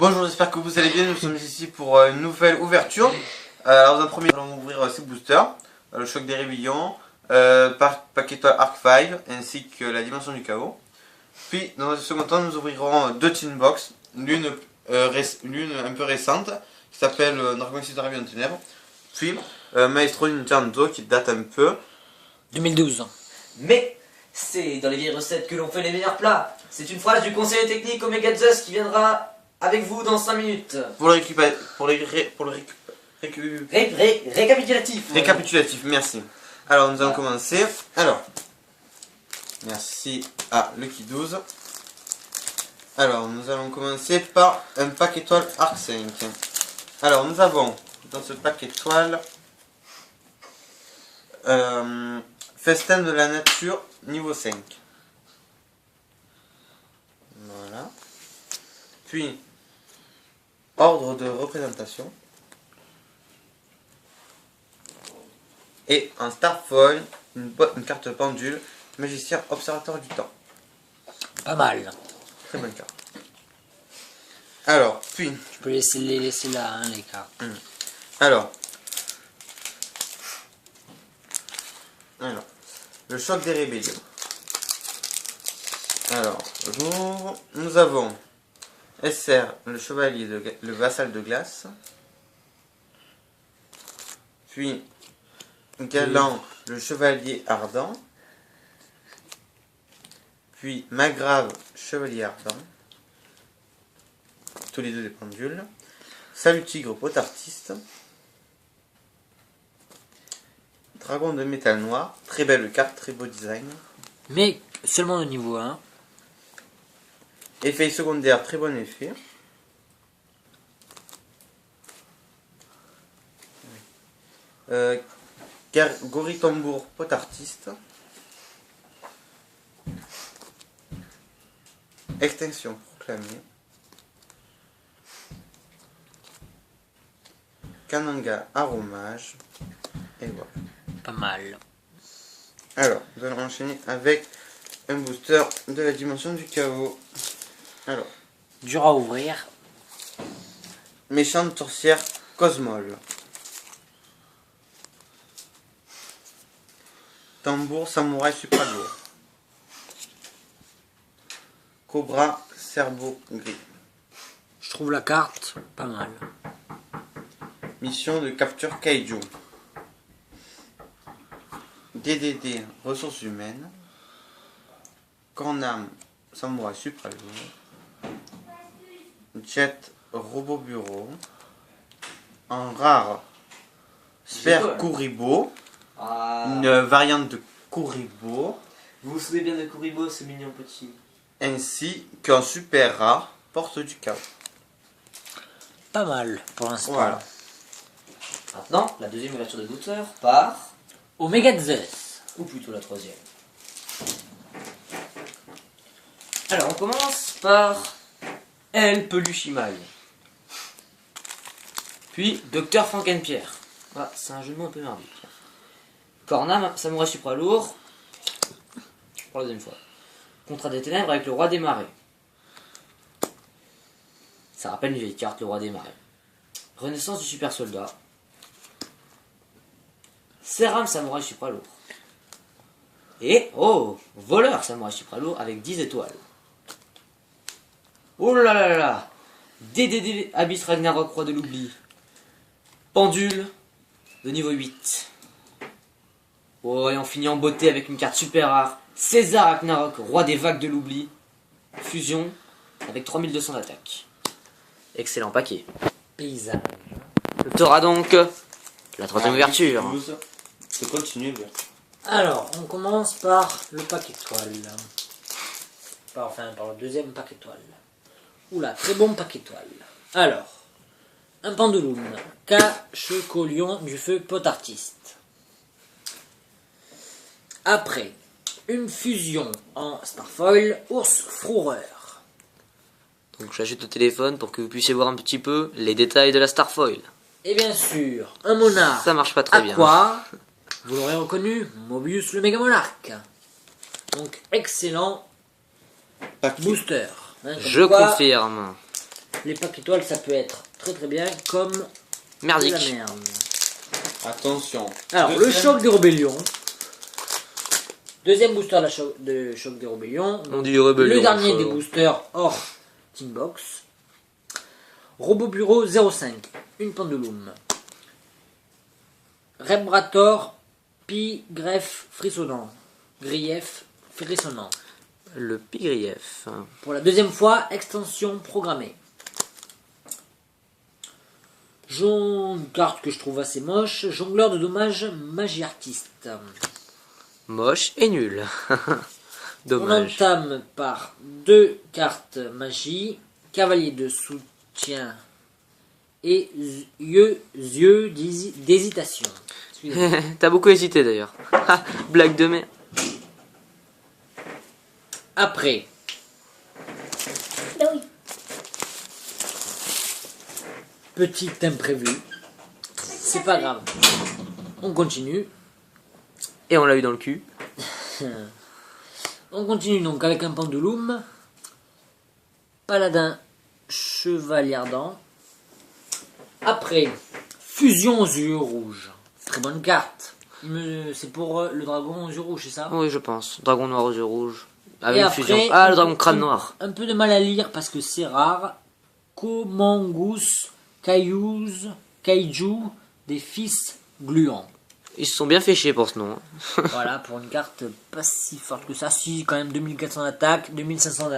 Bonjour, j'espère que vous allez bien. Nous sommes ici pour une nouvelle ouverture. Alors, dans un premier, nous allons ouvrir ces boosters, le choc des rébellions, paquet étoile Arc 5 ainsi que la dimension du chaos. Puis, dans un second temps, nous ouvrirons deux tin box, l'une un peu récente qui s'appelle Dragon Quest Dragon Ténèbres, puis Maestro Nintendo qui date un peu. 2012. Mais c'est dans les vieilles recettes que l'on fait les meilleurs plats. C'est une phrase du conseiller technique Omega Zeus qui viendra avec vous dans 5 minutes. Récapitulatif. Récapitulatif, merci. Alors, nous allons commencer. Alors, merci à Lucky 12. Alors, nous allons commencer par un pack étoile Arc 5. Alors, nous avons dans ce pack étoile Festin de la nature niveau 5. Voilà. Puis, ordre de représentation. Et un Starfoil, une carte pendule, magicien observateur du temps. Pas mal. Très bonne carte. Alors, puis... Tu peux les laisser là, hein, les cartes. Alors, le choc des rébellions. Alors, nous avons SR, le chevalier, le vassal de glace. Puis, Galant, le chevalier ardent. Puis, Magrave, chevalier ardent. Tous les deux des pendules. Salut tigre, pot artiste. Dragon de métal noir. Très belle carte, très beau design. Mais seulement au niveau 1. Effet secondaire, très bon effet. Goritambour, pot artiste. Extinction proclamée. Kananga, aromage. Et voilà. Pas mal. Alors, nous allons enchaîner avec un booster de la dimension du chaos. Alors, Dur à ouvrir. méchante sorcière Cosmol. Tambour samouraï supra lourd. Cobra cerveau gris. Je trouve la carte pas mal. Mission de capture kaiju. DDD ressources humaines. Cornam samouraï supra lourd. Jet robot bureau. En rare sphère Kuribo. Une variante de Kuribo. Vous vous souvenez bien de Kuribo, ce mignon petit. Ainsi qu'un super rare porte du chaos. Pas mal pour l'instant. Voilà. Maintenant, la deuxième ouverture de booster par... Omega Zeus. Ou plutôt la troisième. Alors, on commence par... El Peluchimal. Puis, Docteur Frankenpierre. Ah, c'est un jeu de mots un peu merdique. Cornam, Samouraï Supra lourd. Pour la deuxième fois. Contrat des ténèbres avec le roi des marais. Ça rappelle une vieille carte, le roi des marais. Renaissance du super soldat. Seram Samouraï Supra lourd. Et, oh, voleur Samouraï Supra lourd avec 10 étoiles. Oh là là là là. DDD Abyss Ragnarok roi de l'oubli. Pendule de niveau 8. Oh, et on finit en beauté avec une carte super rare. César Ragnarok, roi des vagues de l'oubli. Fusion avec 3200 d'attaque. Excellent paquet. Paysage. Tu auras donc la troisième ouverture. C'est continuer l'ouverture. Alors, on commence par le pack étoile. Enfin, par le deuxième pack étoile. Oula, très bon pack étoile. Alors, un pendulum. Cache-collion du feu pot artiste. Après, une fusion en Starfoil, ours froureur. Donc j'ajoute au téléphone pour que vous puissiez voir un petit peu les détails de la Starfoil. Et bien sûr, un monarque. Ça marche pas très bien. Aqua, vous l'aurez reconnu, Mobius le méga monarque. Donc excellent Paquet. booster. Hein, comme Je quoi, confirme. les packs étoiles, ça peut être très très bien comme de Merdique. la merde. Attention. Alors, le Deuxième. choc des rébellions. Deuxième booster de choc des rébellions. On dit rébellion. Le dernier ça. des boosters hors Team Box. Robot Bureau 05. Une pendulum. Rebrator. Pi greffe frissonnant. Grief frissonnant. Le pigrief. Pour la deuxième fois, extension programmée. Une carte que je trouve assez moche. Jongleur de dommages, magie artiste. Moche et nul. On Dommage. entame par 2 cartes magie, cavalier de soutien et yeux d'hésitation. Excusez-moi. T'as beaucoup hésité d'ailleurs. Ah, blague de merde. Après, petit imprévu, c'est pas grave. On continue. Et on l'a eu dans le cul. On continue donc avec un pendulum, paladin, chevalier ardent. Après, fusion aux yeux rouges. Très bonne carte. C'est pour le dragon aux yeux rouges, c'est ça? Oui, je pense. Dragon noir aux yeux rouges. Avec Et une après, fusion. Ah, le dragon crâne noir. Un peu de mal à lire parce que c'est rare. Komangus, Kaiju, des fils gluants. Ils se sont bien fait chier pour ce nom. Hein. Voilà, pour une carte pas si forte que ça. Si, quand même 2400 d'attaque, 2500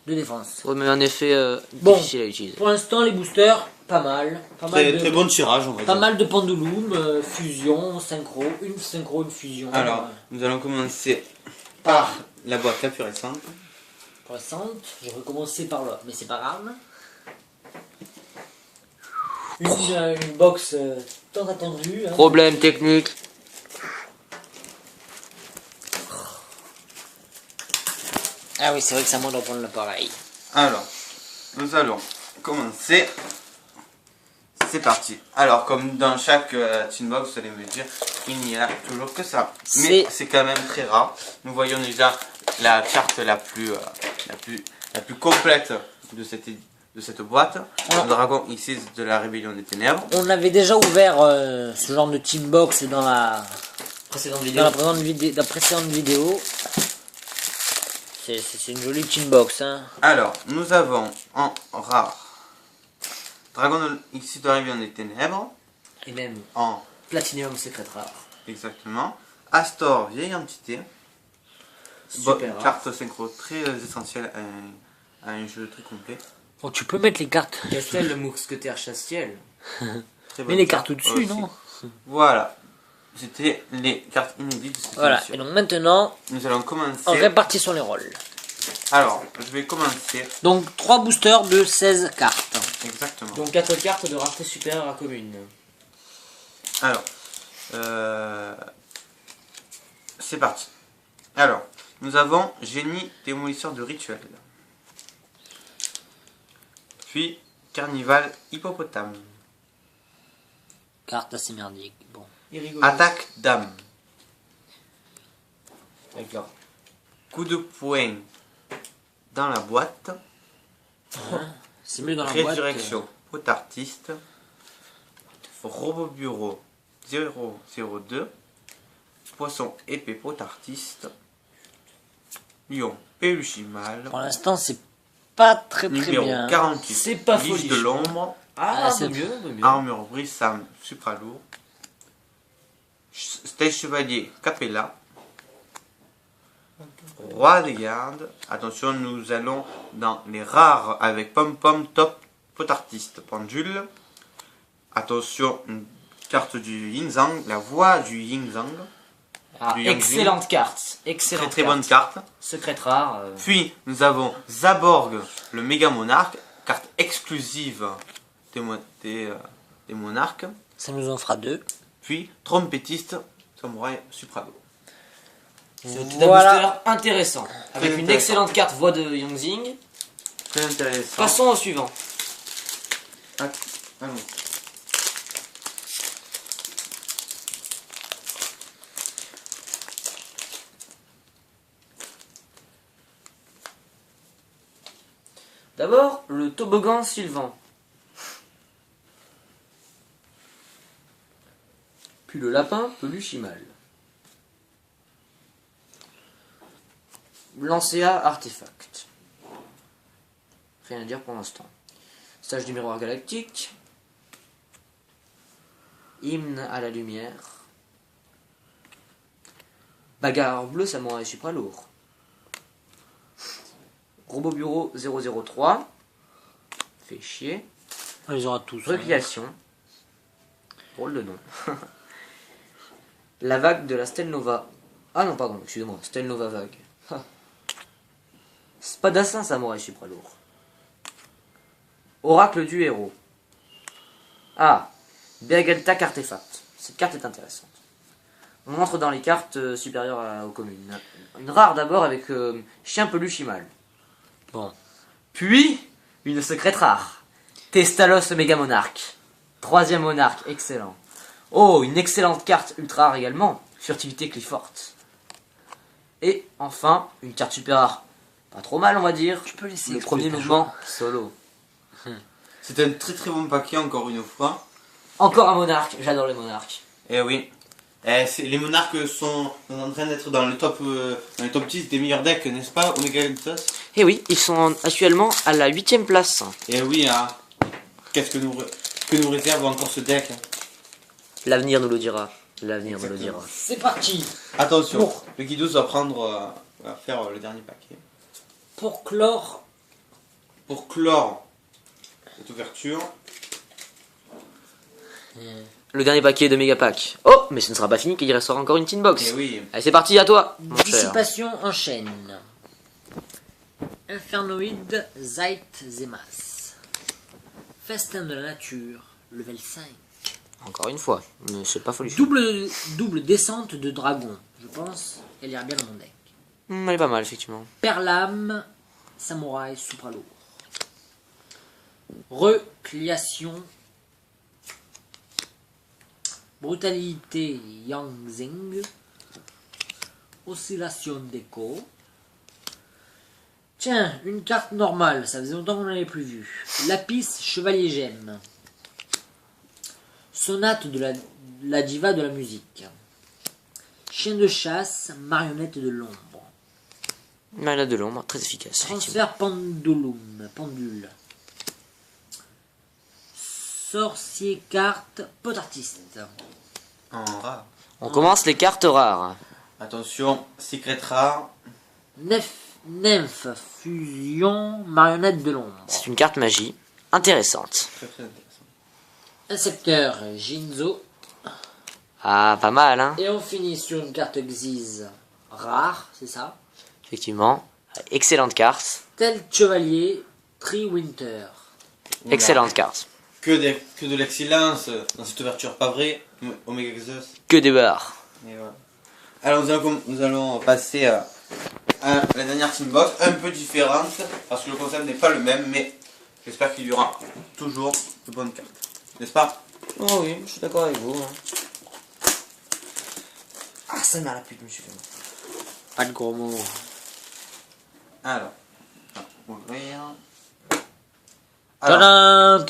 de défense. Ouais, mais un effet Bon. difficile à utiliser. Pour l'instant, les boosters, pas mal. Pas mal de, bon tirage, on va pas dire. mal de pendulum, fusion, synchro, une fusion. Alors, nous allons commencer par la boîte la plus récente. récente. Je vais recommencer par là, mais c'est pas grave. Une box tant attendue. Hein. Problème technique. Ah oui, c'est vrai que ça m'en doit prendre l'appareil. Alors, nous allons commencer. C'est parti. Alors, comme dans chaque Teambox, vous allez me dire, il n'y a toujours que ça. Mais c'est quand même très rare. Nous voyons déjà la carte la plus complète de cette boîte. Ah. Le dragon ici de la rébellion des ténèbres. On avait déjà ouvert ce genre de teambox dans la Précédente précédente vidéo. C'est une jolie teambox. Hein. Alors, nous avons en rare Dragon ici de la rébellion des ténèbres. Et même En Platinum secret rare. exactement. Astor, vieille entité. Super rare. Carte synchro très essentielle à un jeu très complet. Bon, tu peux mettre les cartes. Castel le mousquetaire chastiel. Très Mais bonne les carte cartes au-dessus, aussi. non? Voilà. C'était les cartes inédites de cette Voilà. édition. Et donc maintenant, Nous allons on commencer. répartit sur les rôles. Alors, je vais commencer. Donc 3 boosters de 16 cartes. Exactement. Donc 4 cartes de rareté supérieure à commune. Alors, c'est parti. Alors, nous avons génie démolisseur de rituel. Puis, carnival hippopotame. Carte assez merdique. Bon. Attaque d'âme. D'accord. Coup de poing dans la boîte. C'est mieux dans la boîte. Résurrection pot artiste. Robot bureau 002. Poisson épée pot artiste. Lion peluchimal. Pour l'instant, c'est pas très Numéro bien. 48. C'est pas Lige folichon. de l'ombre. Ah, c'est c'est mieux, c'est mieux. Armure brissam supralourd. Stage chevalier Capella. Roi des gardes. Attention, nous allons dans les rares avec Pom Pom Top Potartiste Pendule. Attention, une carte du Yin Zhang, la voix du Yin Zhang. Ah, du Yang excellente carte. Excellente Très bonne carte. Secrète rare. Puis nous avons Zaborg, le méga monarque, carte exclusive des monarques. Ça nous en fera 2. Puis trompettiste, samouraï supralo. C'est un Voilà. booster intéressant. Avec une intéressant. excellente carte voix de Yangzing. Très intéressant. Passons au suivant. Allons. D'abord, le toboggan Sylvan. Puis le lapin Peluchimal. Lancea Artefact. Rien à dire pour l'instant. Stage du miroir galactique. Hymne à la lumière. Bagarre bleu samouraï supra lourd. Robot bureau 003. Fait chier. On les aura tous. Repliation. Drôle de nom. La vague de la Stelnova. Ah non, pardon, excusez-moi. Stelnova vague. Spadassin samouraï supra lourd. Oracle du héros. Ah, Bergeltak artefact. Cette carte est intéressante. On entre dans les cartes supérieures aux communes. Une rare d'abord avec chien peluchimal. Bon. Puis, une secrète rare. Testalos méga monarque. 3e monarque, excellent. Oh, une excellente carte ultra rare également. Furtivité Clifford. Et enfin, une carte super rare. Pas trop mal, on va dire. Tu peux laisser le premier mouvement solo. C'est un très très bon paquet encore une fois. Encore un monarque, j'adore les monarques. Et oui. Les monarques sont en train d'être dans le top 10 des meilleurs decks, n'est-ce pas, Omega Exos? Et oui, ils sont actuellement à la 8e place. Et oui, hein. Qu'est-ce que nous réserve encore ce deck? L'avenir nous le dira. L'avenir nous le Exactement. dira. C'est parti. Attention, Pour- le Guidos va prendre, va faire le dernier paquet. Pour clore, Pour clore cette ouverture, Le dernier paquet de méga pack. Oh, mais ce ne sera pas fini, qu'il y restera encore une tin box. et oui, Allez, c'est parti, à toi, mon cher. dissipation en chaîne. Infernoïde Zeit Zemas. Festin de la nature, level 5. Encore une fois, mais c'est pas folie. Double descente de dragon. Je pense qu'elle ira bien dans mon deck. Elle est pas mal, effectivement. Perlame, samouraï, supralourd. Recliation. Brutalité, Yangzing. Oscillation d'écho. Tiens, une carte normale, ça faisait longtemps qu'on n'avait plus vu. Lapis, chevalier gemme. Sonate de la diva de la musique. Chien de chasse, marionnette de l'ombre. Malade de l'ombre, très efficace. effectivement. Transfert pendule. Sorcier carte, pot artiste. en rare. On commence les cartes rares. Attention, secret rare, Nymphe, fusion, marionnette de l'ombre. C'est une carte magie intéressante. très très intéressant. Insecteur, Jinzo. Ah, pas mal, hein. Et on finit sur une carte Xiz rare, c'est ça. Effectivement. Excellente carte. Tel chevalier, Triwinter. Voilà. Excellente carte. Que de l'excellence dans cette ouverture, pas vrai, Omega Exos? Que des barres. Et voilà. Alors nous allons passer à la dernière team box, un peu différente, parce que le concept n'est pas le même, mais j'espère qu'il y aura toujours de bonnes cartes. N'est-ce pas? Oh oui, je suis d'accord avec vous. Ah, ça m'a la pute, monsieur. Pas de gros mots. Alors, on va ouvrir. Alors,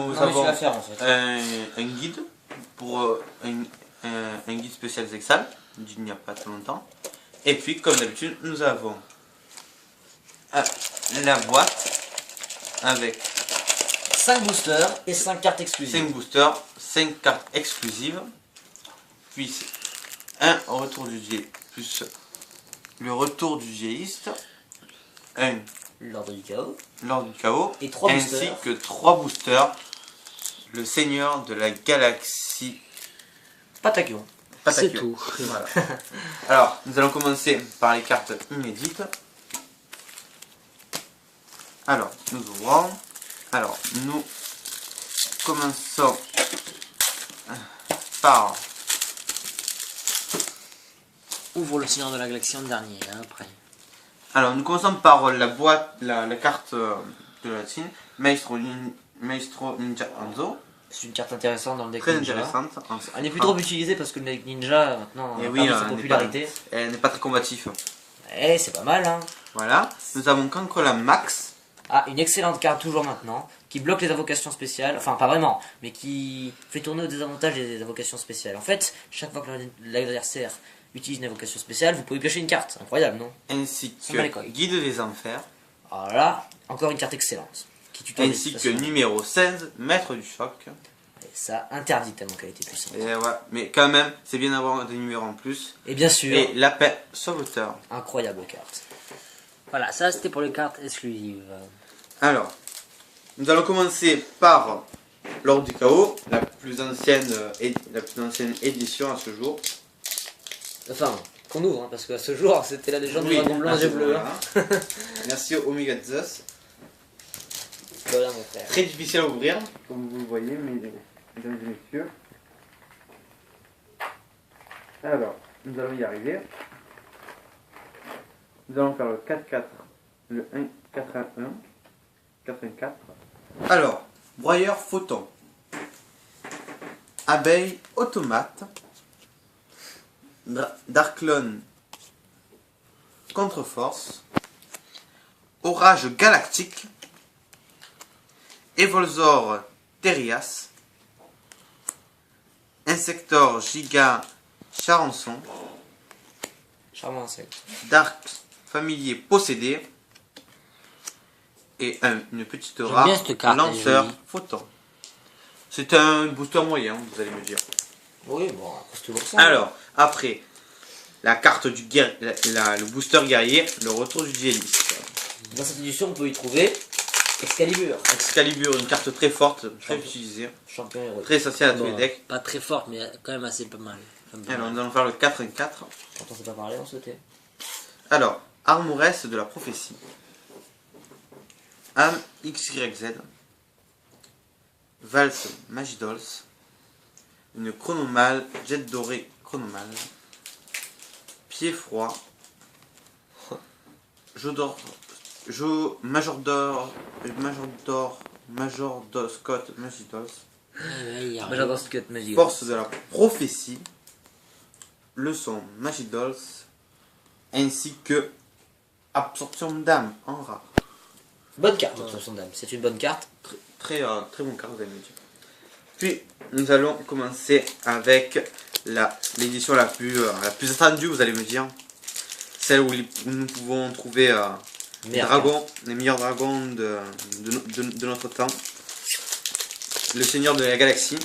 nous avons faire en fait. un guide pour un guide spécial Zexal, il n'y a pas très longtemps. Et puis, comme d'habitude, nous avons la boîte avec 5 boosters et 5 cartes exclusives. 5 boosters, 5 cartes exclusives, puis un retour du dié, plus le retour du diéiste, un L'ordre du chaos. lors du chaos, Et 3 ainsi boosters. que 3 boosters, le seigneur de la galaxie Patakion. Patakio. C'est tout. Voilà. Alors, nous allons commencer par les cartes inédites. Alors, nous ouvrons. Alors, nous commençons par... Ouvre le Seigneur de la Galaxie en dernier, hein, après. Alors, nous commençons par la boîte, la carte de la team, Maestro Ninja Hanzo. C'est une carte intéressante dans le deck Très ninja. intéressante. Elle n'est plus trop utilisée parce que le deck ninja maintenant Et a oui, perdu sa elle n'est popularité. Elle n'est pas très combatif. Eh, c'est pas mal, hein. Voilà. Nous avons Cancrola Max. a une excellente carte toujours maintenant, qui bloque les invocations spéciales, enfin pas vraiment, mais qui fait tourner au désavantage des invocations spéciales. En fait, chaque fois que l'adversaire utilise une invocation spéciale, vous pouvez piocher une carte. Incroyable, non? Ainsi Ça va les que couilles. Guide des Enfers. Alors là, encore une carte excellente. Qui tutoie de Ainsi toute que façon. numéro 16, Maître du Choc. Et ça interdit tellement qu'elle était puissante. Et ouais, mais quand même, c'est bien d'avoir des numéros en plus. Et bien sûr, Et Lapin Sauveteur. incroyable carte. Voilà, ça c'était pour les cartes exclusives. Alors, nous allons commencer par l'Ordre du Chaos, la plus ancienne édition à ce jour. Enfin, qu'on ouvre, hein, parce qu'à ce jour, c'était la légende du Oui, dragon blanc à et ce bleu. moment-là. Merci au Omega Zeus. Voilà, mon frère. Très difficile à ouvrir, comme vous le voyez, mesdames et messieurs. Alors, nous allons y arriver. Nous allons faire le 4-4, le 1-4-1-1, 4-1-4. Alors, broyeur photon, abeille automate, Darklon contre-force, orage galactique, Evolzor Terias, Insector Giga Charançon, Charmant insecte. Dark Familier Possédé et une petite J'aime rare bien cette carte, elle est Lanceur jolie. Photon. C'est un booster moyen, vous allez me dire. Oui, bon, c'est toujours ça. Alors, après, la carte du le booster guerrier, le retour du dueliste. Dans cette édition, on peut y trouver Excalibur, Excalibur, une carte très forte, très utilisée, champion héroïque. très essentielle à tous les Bon, decks. pas très forte, mais quand même assez pas mal. Enfin, pas Alors, mal. nous allons faire le 4-4. Quand on s'est pas parlé, on sautait. Alors, Armoresse de la prophétie. Âme XYZ. Valse Magidols. Une chronomale, jet doré chronomale. Pied froid. Majordor Scott Magidols. Ouais, il y a Mais rien. j'adore ce cut magique. Force de la prophétie. Leçon Magidols. Ainsi que Absorption d'âme en rare. Bonne carte, Absorption d'âme. C'est une bonne carte. Très bon carte, vous allez me dire. Puis, nous allons commencer avec l'édition la plus attendue, vous allez me dire. Celle où nous pouvons trouver les Meilleure dragons, les meilleurs dragons de notre temps. Le Seigneur de la Galaxie.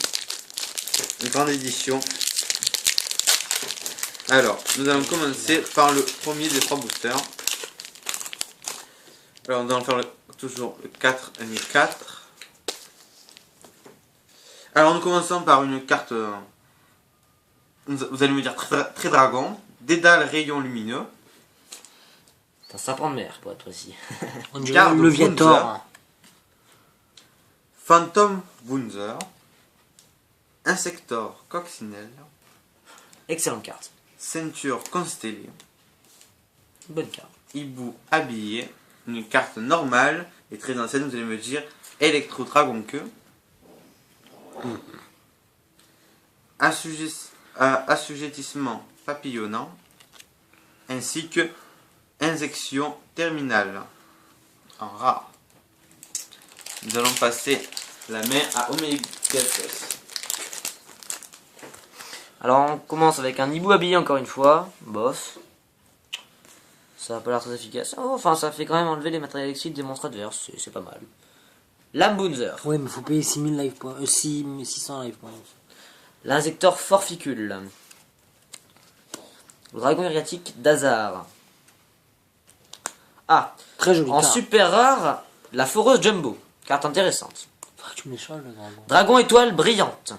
Une grande édition. Alors, nous allons commencer par le premier des 3 boosters. Alors, nous allons faire toujours le 4 et le 4. Alors, nous commençons par une carte, vous allez me dire très dragon, Dédale rayon lumineux, C'est un serpent de mer, pour être précis. On dirait Garde le Viator. Bunzer. Phantom Bunzer, Insector coccinelle, Excellente carte. Ceinture constellée, Bonne carte. Hibou habillé, une carte normale et très ancienne, vous allez me dire Electro Dragon Queue, Assujettissement papillonnant, ainsi que Injection terminale en rare. Nous allons passer la main à Omega Zeus. Alors on commence avec un hibou habillé encore une fois. Boss. Ça n'a pas l'air très efficace. Oh, enfin ça fait quand même enlever les matériels lexiques des monstres adverses. C'est pas mal. Lambunzer. Oui, mais faut payer 6000 life points. 600 life points. L'insector forficule. Le dragon erratique d'Hazard. Ah, Très joli en carte. super rare, la foreuse Jumbo. Carte intéressante. Faut que tu me les changes, le dragon. Dragon étoile brillante.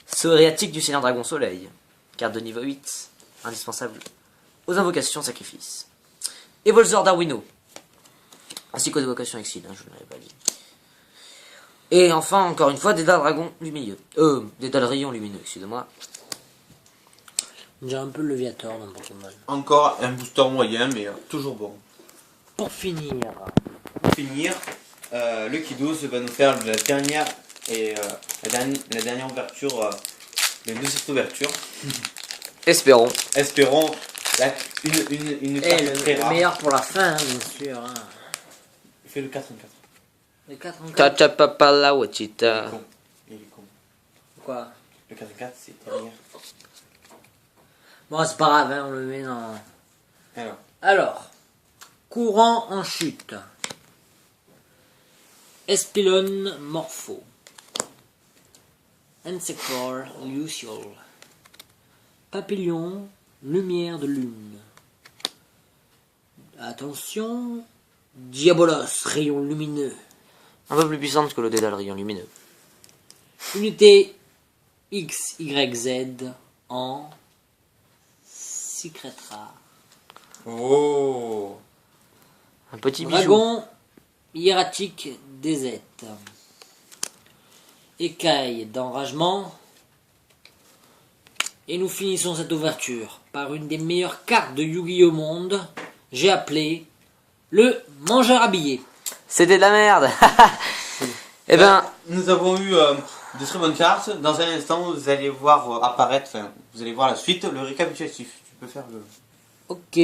Saut éréatique du Seigneur Dragon Soleil. Carte de niveau 8. Indispensable aux invocations sacrifices. Evolzor Darwino. Ainsi qu'aux invocations exil, je ne l'avais pas dit. Et enfin, encore une fois, Dédale Dragon lumineux. Dédale Rayon lumineux, excusez-moi. On dirait un peu le Viator dans Pokémon. Encore un booster moyen, mais toujours bon. Pour finir, Pour finir, le Kidos va nous faire la dernière la dernière ouverture, les deux cette ouverture. Espérons. Espérons une carte très le rare. meilleur pour la fin, hein, bien sûr. Hein. Il fait le 4 en 4. Le 4 en 4. Tacha papa la Il est wachita. con. Il est con. Quoi? Le 4 en 4, c'est derrière. Bon, c'est pas grave, hein, on le met dans... Alors. Alors, courant en chute. Espilon Morpho. Insector Luciol. Papillon Lumière de lune. Attention. Diabolos Rayon lumineux. Un peu plus puissante que le dédale rayon lumineux. Unité XYZ en Secret Rare. Oh. Un petit bijou. Dragon hiératique DZ. Écaille d'enragement. Et nous finissons cette ouverture par une des meilleures cartes de Yu-Gi-Oh! Au monde. J'ai appelé le Mangeur habillé. C'était de la merde. Eh ben, Nous avons eu de très bonnes cartes. Dans un instant, vous allez voir apparaître, enfin, vous allez voir la suite, le récapitulatif. Tu peux faire le... Ok.